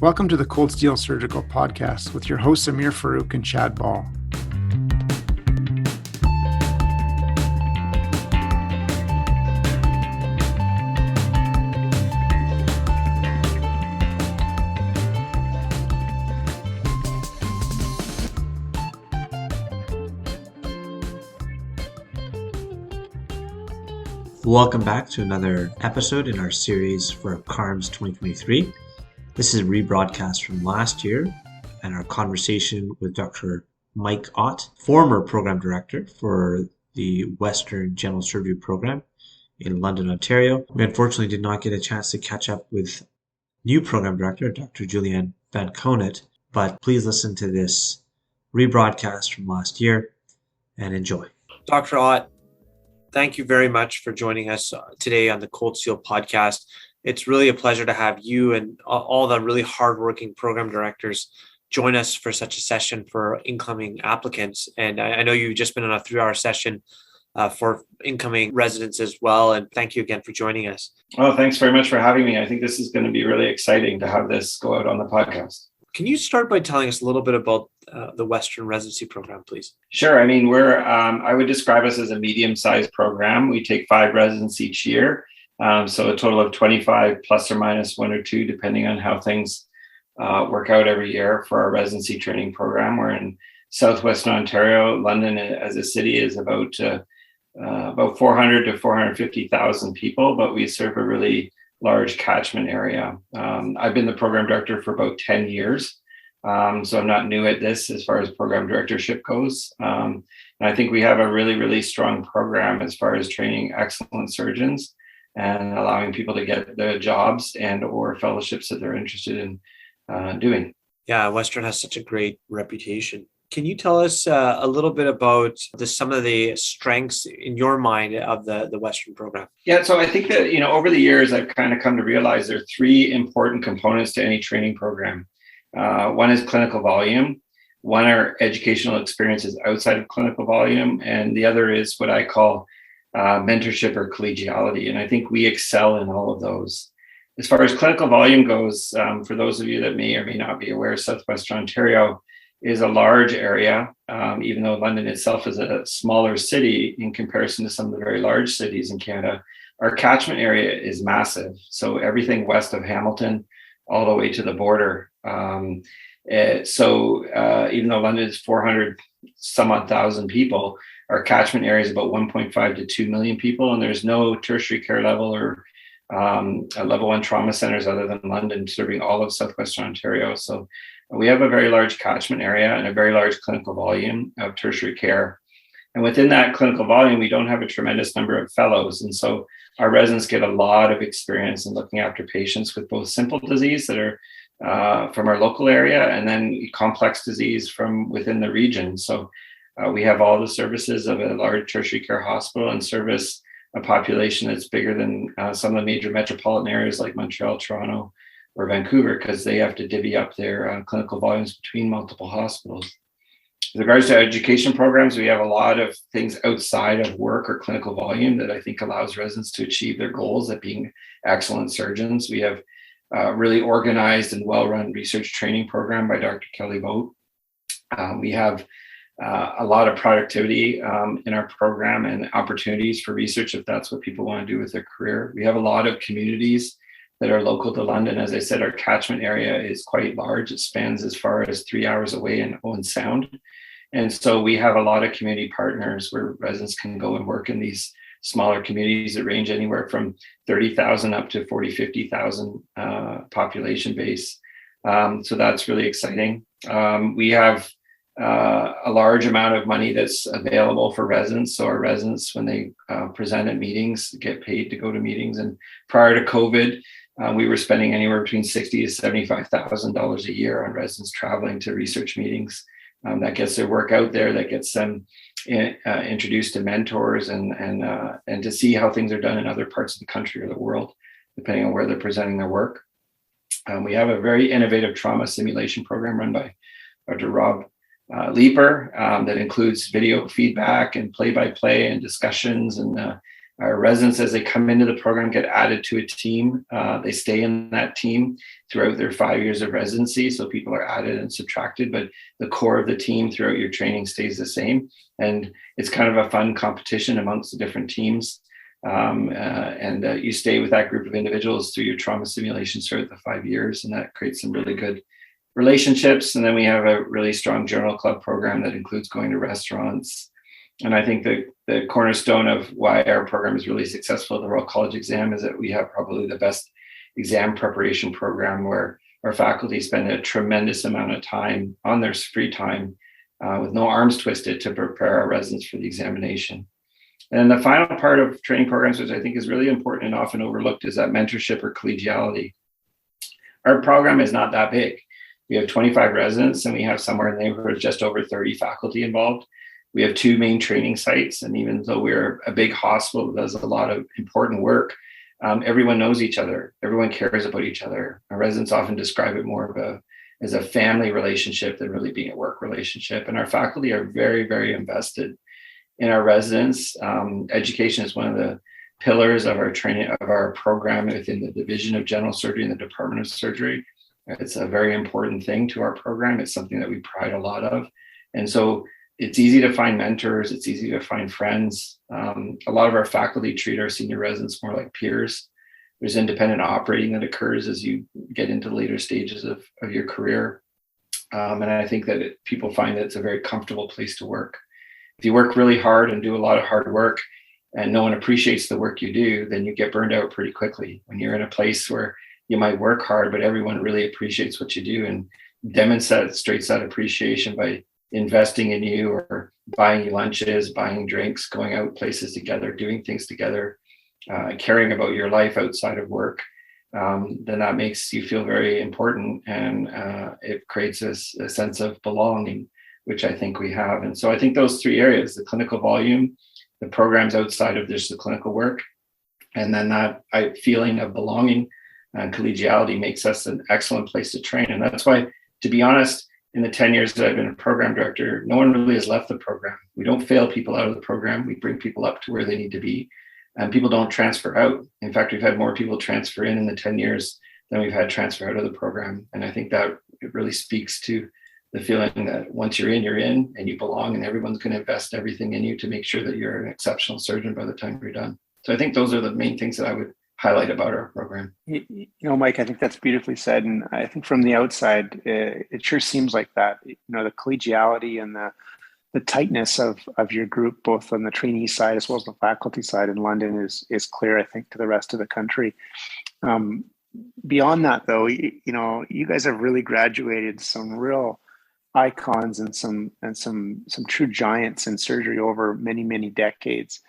Welcome to the Cold Steel Surgical Podcast with your hosts Amir Farouk and Chad Ball. Welcome back to another episode in our series for CaRMS 2023. This is a rebroadcast from last year and our conversation with Dr. Mike Ott, former program director for the Western General Surgery Program in London, Ontario. We unfortunately did not get a chance to catch up with new program director, Dr. Julianne Van Konet, but please listen to this rebroadcast from last year and enjoy. Dr. Ott, thank you very much for joining us today on the Cold Steel podcast. It's really a pleasure to have you and all the really hardworking program directors join us for such a session for incoming applicants. And I know you've just been on a 3-hour session for incoming residents as well. And thank you again for joining us. Well, thanks very much for having me. I think this is going to be really exciting to have this go out on the podcast. Can you start by telling us a little bit about the Western Residency Program, please? Sure. I mean, I would describe us as a medium-sized program. We take 5 residents each year. So a total of 25 plus or minus 1 or 2, depending on how things work out every year for our residency training program. We're in Southwestern Ontario. London as a city is about 400 to 450,000 people, but we serve a really large catchment area. I've been the program director for about 10 years. So I'm not new at this as far as program directorship goes. And I think we have a really, really strong program as far as training excellent surgeons and allowing people to get the jobs and or fellowships that they're interested in doing. Yeah, Western has such a great reputation. Can you tell us a little bit about some of the strengths in your mind of the Western program? Yeah, so I think that, over the years, I've kind of come to realize there are 3 important components to any training program. One is clinical volume. One are educational experiences outside of clinical volume. And the other is what I call mentorship or collegiality. And I think we excel in all of those. As far as clinical volume goes, for those of you that may or may not be aware, Southwestern Ontario is a large area, even though London itself is a smaller city in comparison to some of the very large cities in Canada. Our catchment area is massive. So everything west of Hamilton, all the way to the border. Even though London is 400 some odd thousand people, our catchment area is about 1.5 to 2 million people. And there's no tertiary care level or level 1 trauma centers other than London serving all of Southwestern Ontario. So we have a very large catchment area and a very large clinical volume of tertiary care. And within that clinical volume, we don't have a tremendous number of fellows. And so our residents get a lot of experience in looking after patients with both simple disease that are from our local area and then complex disease from within the region. So we have all the services of a large tertiary care hospital and service a population that's bigger than some of the major metropolitan areas like Montreal, Toronto, or Vancouver, because they have to divvy up their clinical volumes between multiple hospitals. With regards to education programs, we have a lot of things outside of work or clinical volume that I think allows residents to achieve their goals at being excellent surgeons. We have a really organized and well-run research training program by Dr. Kelly Vogt. We have a lot of productivity in our program and opportunities for research if that's what people want to do with their career. We have a lot of communities that are local to London. As I said, our catchment area is quite large. It spans as far as 3 hours away in Owen Sound. And so we have a lot of community partners where residents can go and work in these smaller communities that range anywhere from 30,000 up to 40, 50,000 population base. So that's really exciting. We have a large amount of money that's available for residents. So our residents, when they present at meetings, get paid to go to meetings. And prior to COVID, we were spending anywhere between $60,000 to $75,000 a year on residents traveling to research meetings. That gets their work out there, that gets them introduced to mentors and to see how things are done in other parts of the country or the world, depending on where they're presenting their work. We have a very innovative trauma simulation program run by Dr. Rob Leeper that includes video feedback and play-by-play and discussions and Our residents, as they come into the program, get added to a team. They stay in that team throughout their 5 years of residency. So people are added and subtracted, but the core of the team throughout your training stays the same. And it's kind of a fun competition amongst the different teams. You stay with that group of individuals through your trauma simulation throughout the 5 years, and that creates some really good relationships. And then we have a really strong journal club program that includes going to restaurants. And I think the cornerstone of why our program is really successful at the Royal College exam is that we have probably the best exam preparation program, where our faculty spend a tremendous amount of time on their free time with no arms twisted to prepare our residents for the examination. And the final part of training programs, which I think is really important and often overlooked, is that mentorship or collegiality. Our program is not that big. We have 25 residents, and we have somewhere in the neighborhood of just over 30 faculty involved. We have 2 main training sites, and even though we're a big hospital that does a lot of important work, everyone knows each other. Everyone cares about each other. Our residents often describe it more as a family relationship than really being a work relationship. And our faculty are very, very invested in our residents. Education is one of the pillars of our training, of our program within the Division of General Surgery and the Department of Surgery. It's a very important thing to our program. It's something that we pride a lot of. And so it's easy to find mentors. It's easy to find friends. A lot of our faculty treat our senior residents more like peers. There's independent operating that occurs as you get into later stages of your career. And I think that people find that it's a very comfortable place to work. If you work really hard and do a lot of hard work and no one appreciates the work you do, then you get burned out pretty quickly. When you're in a place where you might work hard, but everyone really appreciates what you do and demonstrates that appreciation by investing in you or buying you lunches, buying drinks, going out places together, doing things together, caring about your life outside of work, then that makes you feel very important, and it creates a sense of belonging, which I think we have. And so I think those 3 areas, the clinical volume, the programs outside of just the clinical work, and then that feeling of belonging and collegiality makes us an excellent place to train. And that's why, to be honest, in the 10 years that I've been a program director, no one really has left the program. We don't fail people out of the program. We bring people up to where they need to be, and people don't transfer out. In fact, we've had more people transfer in the 10 years than we've had transfer out of the program. And I think that it really speaks to the feeling that once you're in and you belong, and everyone's going to invest everything in you to make sure that you're an exceptional surgeon by the time you're done. So I think those are the main things that I would highlight about our program. You know, Mike, I think that's beautifully said. And I think from the outside, it sure seems like that. You know, the collegiality and the tightness of your group, both on the trainee side as well as the faculty side in London, is clear, I think, to the rest of the country. Beyond that, though, you know, you guys have really graduated some real icons and some true giants in surgery over many, many decades.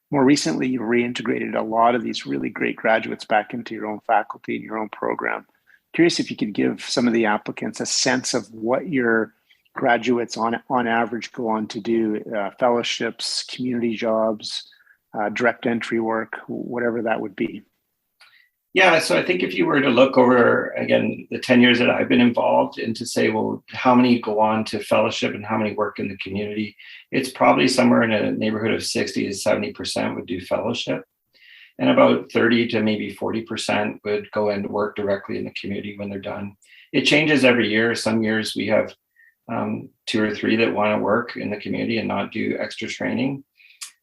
More recently, you've reintegrated a lot of these really great graduates back into your own faculty and your own program. Curious if you could give some of the applicants a sense of what your graduates on average go on to do, fellowships, community jobs, direct entry work, whatever that would be. Yeah, so I think if you were to look over, again, the 10 years that I've been involved, and to say, well, how many go on to fellowship and how many work in the community, it's probably somewhere in a neighborhood of 60 to 70% would do fellowship. And about 30 to maybe 40% would go and work directly in the community when they're done. It changes every year. Some years we have 2 or 3 that want to work in the community and not do extra training.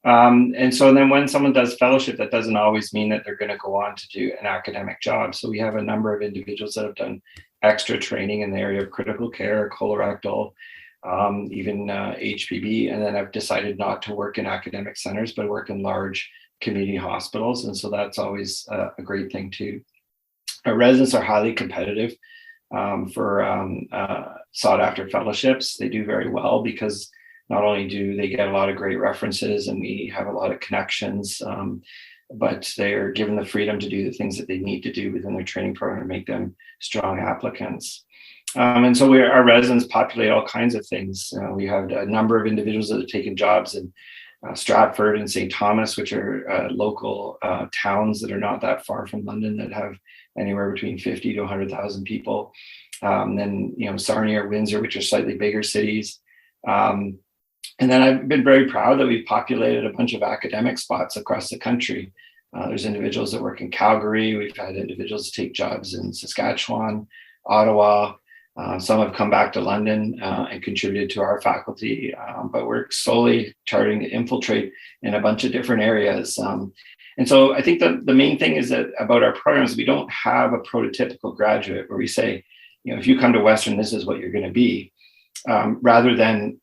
And so then when someone does fellowship, that doesn't always mean that they're going to go on to do an academic job. So we have a number of individuals that have done extra training in the area of critical care, colorectal, even HPB, and then have decided not to work in academic centers, but work in large community hospitals. And so that's always a great thing too. Our residents are highly competitive for sought after fellowships. They do very well because not only do they get a lot of great references and we have a lot of connections, but they're given the freedom to do the things that they need to do within their training program to make them strong applicants. And so our residents populate all kinds of things. We have a number of individuals that have taken jobs in Stratford and St. Thomas, which are local towns that are not that far from London, that have anywhere between 50 to 100,000 people. Then, Sarnia or Windsor, which are slightly bigger cities. And then I've been very proud that we've populated a bunch of academic spots across the country. There's individuals that work in Calgary. We've had individuals take jobs in Saskatchewan, Ottawa. Some have come back to London and contributed to our faculty, but we're slowly starting to infiltrate in a bunch of different areas. And so I think the main thing is that about our programs, we don't have a prototypical graduate where we say, if you come to Western, this is what you're going to be, rather than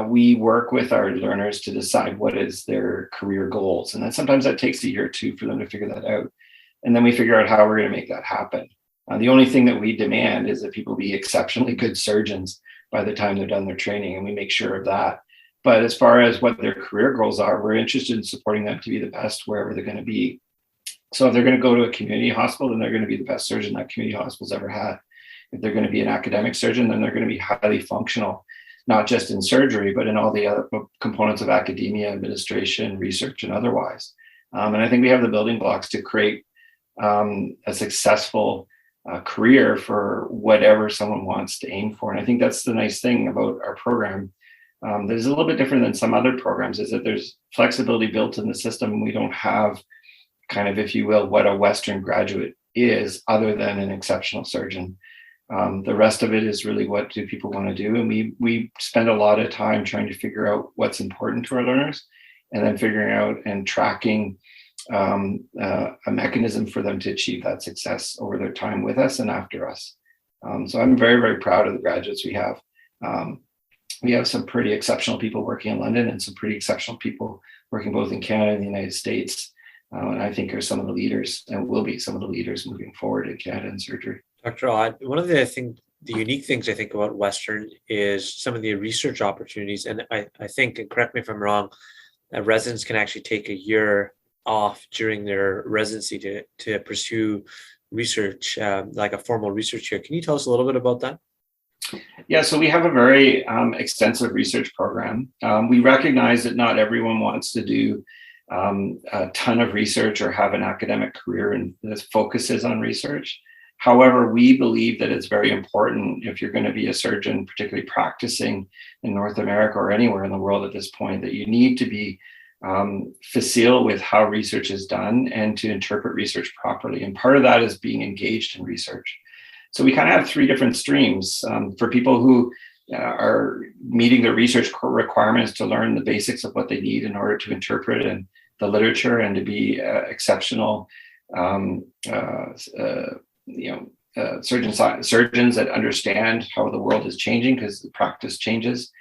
we work with our learners to decide what is their career goals. And then sometimes that takes a year or two for them to figure that out. And then we figure out how we're going to make that happen. The only thing that we demand is that people be exceptionally good surgeons by the time they're done their training, and we make sure of that. But as far as what their career goals are, we're interested in supporting them to be the best wherever they're going to be. So if they're going to go to a community hospital, then they're going to be the best surgeon that community hospital's ever had. If they're going to be an academic surgeon, then they're going to be highly functional, not just in surgery, but in all the other components of academia, administration, research, and otherwise. And I think we have the building blocks to create a successful career for whatever someone wants to aim for. And I think that's the nice thing about our program. That is a little bit different than some other programs, is that there's flexibility built in the system. We don't have kind of, if you will, what a Western graduate is other than an exceptional surgeon. The rest of it is really what do people want to do. And we spend a lot of time trying to figure out what's important to our learners and then figuring out and tracking a mechanism for them to achieve that success over their time with us and after us. So I'm very, very proud of the graduates we have. We have some pretty exceptional people working in London and some pretty exceptional people working both in Canada and the United States. And I think are some of the leaders and will be some of the leaders moving forward in Canada in surgery. Dr. Ott, one of the unique things I think about Western is some of the research opportunities. And I think, and correct me if I'm wrong, residents can actually take a year off during their residency to pursue research, like a formal research year. Can you tell us a little bit about that? Yeah, so we have a very extensive research program. We recognize that not everyone wants to do a ton of research or have an academic career and that focuses on research. However, we believe that it's very important if you're going to be a surgeon, particularly practicing in North America or anywhere in the world at this point, that you need to be facile with how research is done and to interpret research properly. And part of that is being engaged in research. So we kind of have three different streams for people who are meeting their research requirements to learn the basics of what they need in order to interpret and the literature and to be exceptional surgeons that understand how the world is changing because the practice changes,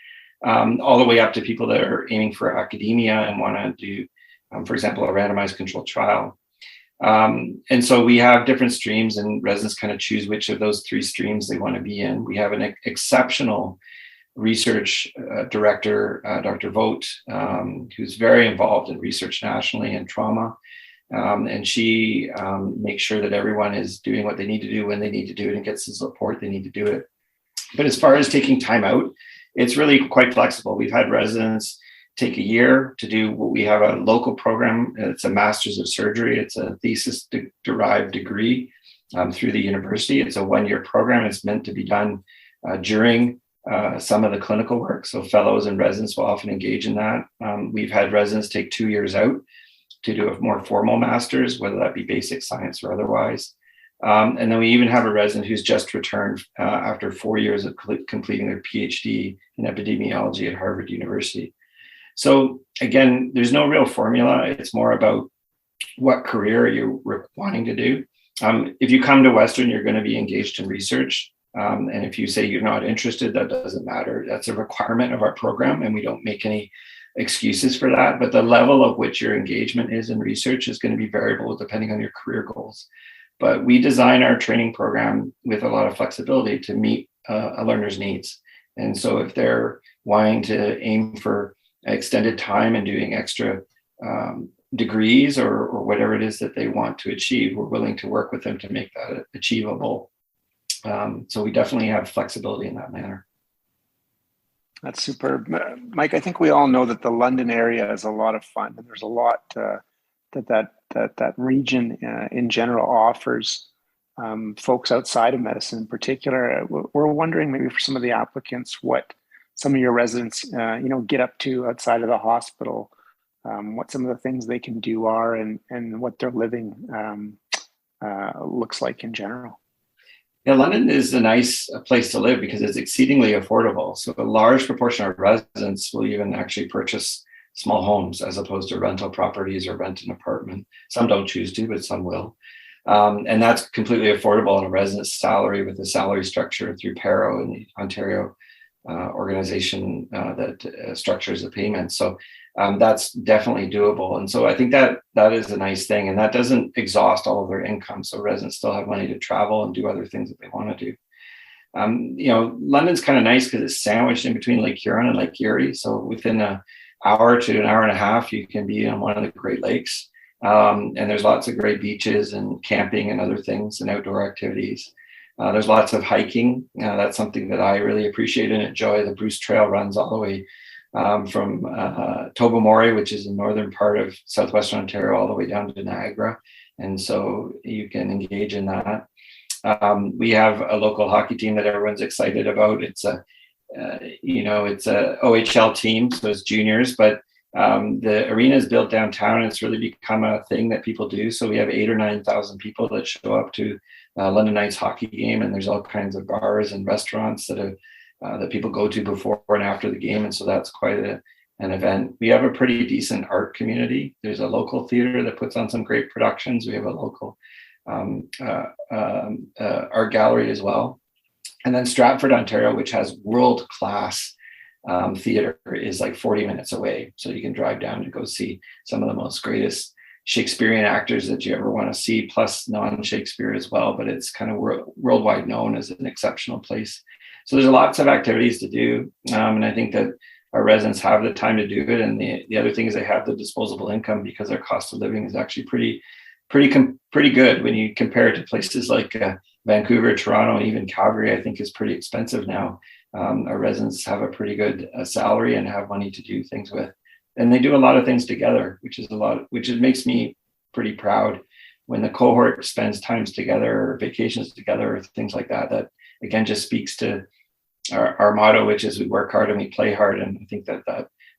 all the way up to people that are aiming for academia and want to do, for example, a randomized controlled trial. And so we have different streams and residents kind of choose which of those three streams they want to be in. We have an exceptional research director, Dr. Vogt, who's very involved in research nationally and trauma. And she makes sure that everyone is doing what they need to do when they need to do it and gets the support they need to do it. But as far as taking time out, it's really quite flexible. We've had residents take a year to do what we have a local program. It's a master's of surgery. It's a thesis derived degree through the university. It's a 1-year program. It's meant to be done during some of the clinical work. So fellows and residents will often engage in that. We've had residents take 2 years out to do a more formal master's, whether that be basic science or otherwise. And then we even have a resident who's just returned after 4 years of completing their PhD in epidemiology at Harvard University. So again, there's no real formula. It's more about what career you're wanting to do. If you come to Western, you're going to be engaged in research. And if you say you're not interested, that doesn't matter. That's a requirement of our program, and we don't make any excuses for that. But the level of which your engagement is in research is going to be variable depending on your career goals. But we design our training program with a lot of flexibility to meet a learner's needs. And so if they're wanting to aim for extended time and doing extra degrees or whatever it is that they want to achieve, we're willing to work with them to make that achievable. So we definitely have flexibility in that manner. That's superb. Mike, I think we all know that the London area is a lot of fun, and there's a lot that region in general offers folks outside of medicine in particular. We're wondering maybe for some of the applicants what some of your residents, get up to outside of the hospital, what some of the things they can do are, and what their living looks like in general. Yeah, London is a nice place to live because it's exceedingly affordable. So a large proportion of residents will even actually purchase small homes as opposed to rental properties or rent an apartment. Some don't choose to, but some will. And that's completely affordable on a resident's salary with a salary structure through PARO and the Ontario organization that structures the payment. So that's definitely doable. And so I think that is a nice thing. And that doesn't exhaust all of their income. So residents still have money to travel and do other things that they want to do. London's kind of nice because it's sandwiched in between Lake Huron and Lake Erie. So within an hour to an hour and a half, you can be on one of the Great Lakes. And there's lots of great beaches and camping and other things and outdoor activities. There's lots of hiking. That's something that I really appreciate and enjoy. The Bruce Trail runs all the way from Tobermory, which is the northern part of southwestern Ontario, all the way down to Niagara. And so you can engage in that. We have a local hockey team that everyone's excited about. It's a OHL team, so it's juniors, but the arena is built downtown. And it's really become a thing that people do. So we have 8,000 or 9,000 people that show up to London Knights hockey game, and there's all kinds of bars and restaurants that people go to before and after the game, and so that's quite an event. We have a pretty decent art community. There's a local theater that puts on some great productions. We have a local art gallery as well, and then Stratford, Ontario, which has world-class theater, is like 40 minutes away, so you can drive down to go see some of the most greatest Shakespearean actors that you ever want to see, plus non-Shakespeare as well, but it's kind of worldwide known as an exceptional place. So there's lots of activities to do, and I think that our residents have the time to do it. And the other thing is they have the disposable income because their cost of living is actually pretty good when you compare it to places like Vancouver, Toronto, and even Calgary. I think is pretty expensive now. Our residents have a pretty good salary and have money to do things with. And they do a lot of things together, which makes me pretty proud when the cohort spends times together or vacations together or things like that. That again just speaks to our motto, which is we work hard and we play hard. And I think that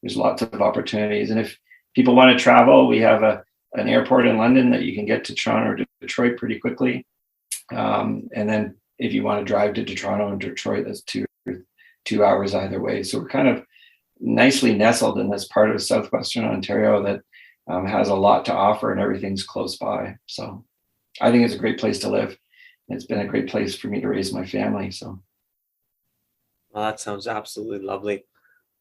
there's lots of opportunities. And if people want to travel, we have an airport in London that you can get to Toronto or to Detroit pretty quickly. And then if you want to drive to Toronto and Detroit, that's 2 hours either way. So we're kind of nicely nestled in this part of southwestern Ontario that has a lot to offer, and everything's close by. So I think it's a great place to live. It's been a great place for me to raise my family. So, well, that sounds absolutely lovely.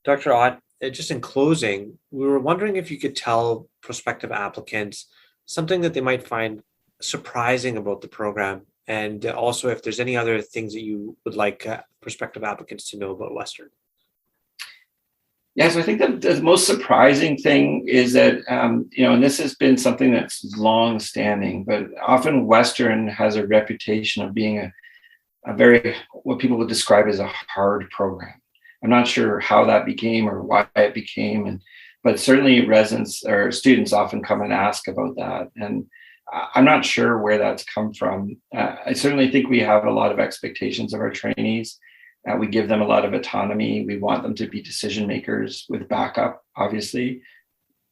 Dr. Ott, just in closing, we were wondering if you could tell prospective applicants something that they might find surprising about the program, and also if there's any other things that you would like prospective applicants to know about Western. Yes, I think the most surprising thing is that, and this has been something that's long standing, but often Western has a reputation of being a very, what people would describe as a hard program. I'm not sure how that became or why it became, but certainly residents or students often come and ask about that. And I'm not sure where that's come from. I certainly think we have a lot of expectations of our trainees. We give them a lot of autonomy. We want them to be decision makers with backup, obviously.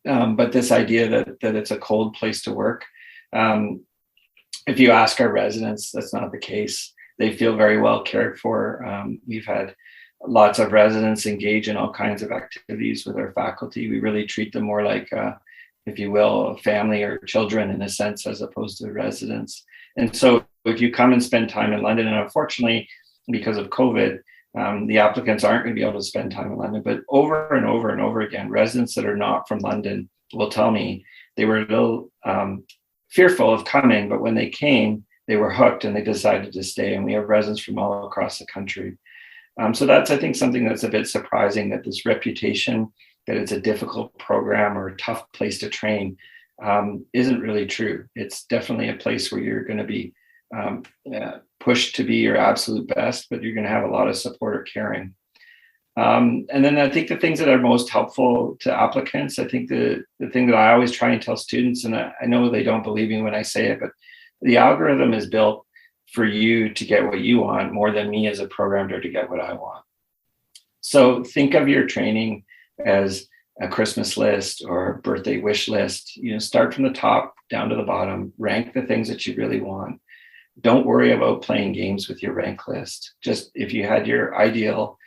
But this idea that it's a cold place to work, if you ask our residents, that's not the case. They feel very well cared for. We've had lots of residents engage in all kinds of activities with our faculty. We really treat them more like, if you will, family or children in a sense, as opposed to residents. And so if you come and spend time in London, and unfortunately, because of COVID, the applicants aren't going to be able to spend time in London. But over and over and over again, residents that are not from London will tell me they were a little fearful of coming, but when they came, they were hooked and they decided to stay. And we have residents from all across the country. So that's, I think, something that's a bit surprising, that this reputation that it's a difficult program or a tough place to train isn't really true. It's definitely a place where you're going to be pushed to be your absolute best, but you're going to have a lot of support or caring. And then I think the things that are most helpful to applicants, I think the thing that I always try and tell students, and I know they don't believe me when I say it, but the algorithm is built for you to get what you want more than me as a programmer to get what I want. So think of your training as a Christmas list or a birthday wish list. Start from the top down to the bottom, rank the things that you really want. Don't worry about playing games with your rank list. Just if you had your ideal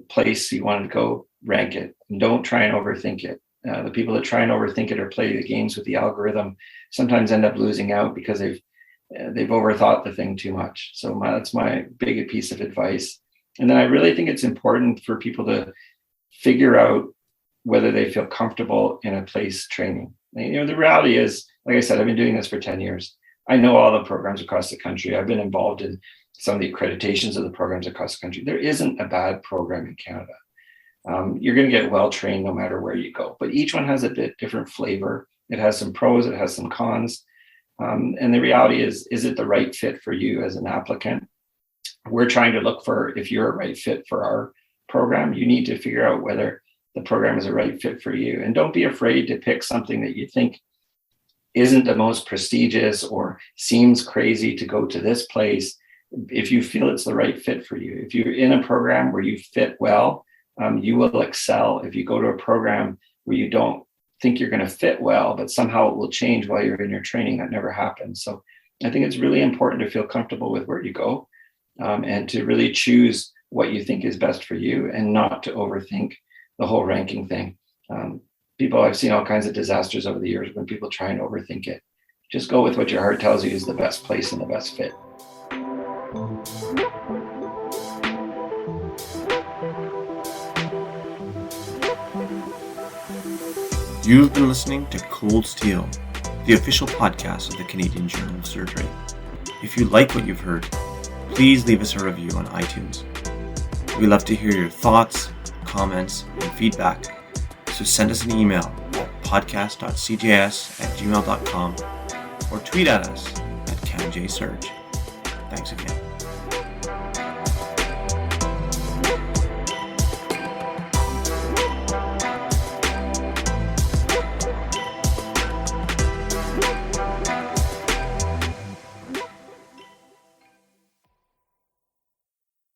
place you wanted to go, rank it. And don't try and overthink it. The people that try and overthink it or play the games with the algorithm sometimes end up losing out because they've overthought the thing too much. So that's my big piece of advice. And then I really think it's important for people to figure out whether they feel comfortable in a place training. The reality is, like I said, I've been doing this for 10 years. I know all the programs across the country. I've been involved in some of the accreditations of the programs across the country. There isn't a bad program in Canada. You're going to get well trained no matter where you go, but each one has a bit different flavor. It has some pros, it has some cons. And the reality is it the right fit for you as an applicant? We're trying to look for if you're a right fit for our program. You need to figure out whether the program is a right fit for you. And don't be afraid to pick something that you think isn't the most prestigious or seems crazy to go to this place if you feel it's the right fit for you. If you're in a program where you fit well, you will excel. If you go to a program where you don't think you're going to fit well, but somehow it will change while you're in your training, that never happens. So I think it's really important to feel comfortable with where you go, and to really choose what you think is best for you and not to overthink the whole ranking thing. I've seen all kinds of disasters over the years when people try and overthink it. Just go with what your heart tells you is the best place and the best fit. You've been listening to Cold Steel, the official podcast of the Canadian Journal of Surgery. If you like what you've heard, please leave us a review on iTunes. We love to hear your thoughts, comments, and feedback, so send us an email at podcast.cjs@gmail.com or tweet at us at CamJSurge. Thanks again.